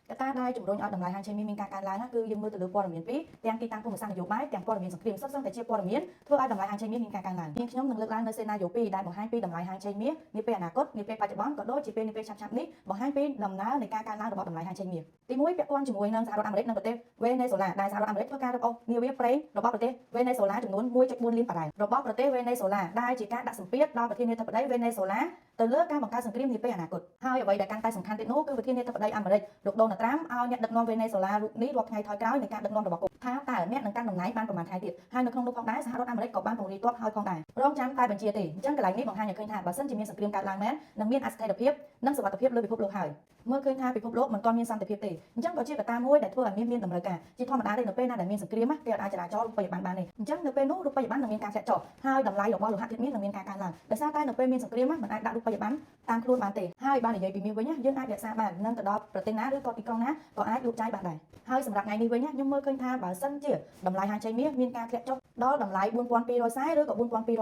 កត្តាដែលជំរុញឲ្យតម្លៃហាងឆេងមានការកើនឡើងគឺយើងមើលទៅលើព័ត៌មានពីរទាំងទីតាំងភូមិសាស្ត្រនយោបាយទាំងព័ត៌មានសង្គ្រាមសុទ្ធសឹងតែជាព័ត៌មានធ្វើឲ្យតម្លៃហាងឆេងមានការកើនឡើងខ្ញុំនឹងលើកឡើងនៅសេណារីយ៉ូ2ដែលបង្ហាញពីតម្លៃហាងឆេងមាសនាពេលអនាគតនាពេលបច្ចុប្បន្នក៏ដូចជាពេលនាពេលឆាប់ៗនេះបង្ហាញពីដំណើរនៃការកើនឡើងរបស់តម្លៃហាងឆេងមាសទី1ពាក់ព័ន្ធជាមួយនឹងសហរដ្ឋអាមេរិកនិងប្រទេសវេណេស៊ុឡាដែលសហរដ្ឋអាមេរិកធ្វើការរឹបអូសនាវាប្រេងរបស់ប្រទេសវេណេស៊ុឡាចំនួន 1.4 លានបារ៉ែលរបស់ប្រទេសវេណេស៊ុឡាដែលជាការដាក់សម្ពាធដល់ប្រធានាធិបតីវេណេស៊ុឡាទៅលើការបង្កើតសង្គ្រាមនាពេលអនាគតហើយអ្វីដែលកាន់តែសំខាន់ទៀតនោះគឺប្រធានាធិបតីអាមេរិកលោកដូណាល់ត្រាំឲ្យអ្នកដឹកនាំវេណេស៊ុឡារូបនេះរាប់ថ្ងៃថយក្រោយនៃការដឹកនាំរបស់គាត់ថាតើអ្នកនឹងកាន់តំណែងបានប្រមាណថ្ងៃទៀតហើយនៅក្នុងនោះផងដែរសហរដ្ឋអាមេរិកក៏បានពង្រាយទ័ពឲ្យផងដែររងចាំតែបញ្ជាទេអញ្ចឹងកន្លែងនេះបង្ហាញឲ្យឃើញថាបើសិនជាមានសង្គ្រាមកើតឡើងមែននឹងមានអស្ថិរភាពនិងសុវត្ថិភាពលើពិភពលោកហើយមើលឃើញថាពិភពលោកមិនទាន់មានសន្តិភាពទេអញ្ចឹងក៏ជាកត្តាមួយដែលធ្វើឲ្យមានតម្រូវការជាធម្មតាទេនៅពេលណាដែលមានសង្គ្រាមគេអាចចរាចររូបិយប័ណ្ណបានទេអញ្ចឹងនៅពេលនោះរូបិយប័ណ្ណនឹងមានការធ្លាក់ចុះហើយតម្លៃរបស់លោហៈធាតុមាសនឹងមានការកើនឡើងដោយសារតែនៅពេលមានសង្គ្រាមមិនអាចដាក់រូបិយប័ណ្ណតាមខ្លួនបានទេហើយបាននិយាយពីមាសវិញយើងអាចរក្សាបាននឹងទៅដល់ប្រទេសណាឬក៏ទីក្រុងណាក៏អាចលក់ចាយបានដែរហើយសម្រាប់ថ្ងៃនេះវិញខ្ញុំមើលឃើញថាបើសិនជាតម្លៃហាងឆេងមាសមានការធ្លាក់ចុះដល់តម្លៃ4240ឬក៏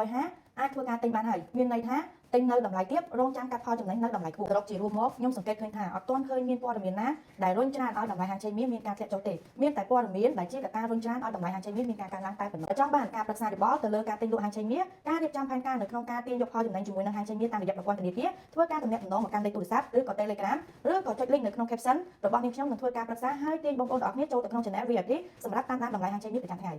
4250អាចធ្វើការទិញបានហើយមានន័យថាទិញនៅតម្លៃទាបរងចាំកាត់ផលចំណេញនៅតម្លៃខ្ពស់សរុបជារួមមកខ្ញុំសង្កេតឃើញថាអត់ទាន់ឃើញមានព័ត៌មានណាដែលរុញច្រានឲ្យតម្លៃហាងឆេងមាសមានការធ្លាក់ចុះទេមានតែព័ត៌មានដែលជាកត្តារុញច្រានឲ្យតម្លៃហាងឆេងមាសមានការកើនឡើងតែប៉ុណ្ណោះចង់បានការប្រឹក្សាយោបល់ទៅលើការទិញលក់ហាងឆេងមាសការរៀបចំផែនការនៅក្នុងការទាញយកផលចំណេញជាមួយនឹងហាងឆេងមាសតាមរយៈប្រព័ន្ធធនាគារធ្វើការទំនាក់ទំនងមកកាន់លេខទូរស័ព្ទឬក៏ Telegram ឬក៏ចុច link នៅក្នុង caption របស់នាងខ្ញុំនឹងធ្វើការប្រឹក្សាហើយទាញបងប្អូនទាំងអស់គ្នាចូលទៅក្នុង channel VIP សម្រាប់តាមដានតម្លៃហាងឆេងមាសប្រចាំថ្ងៃ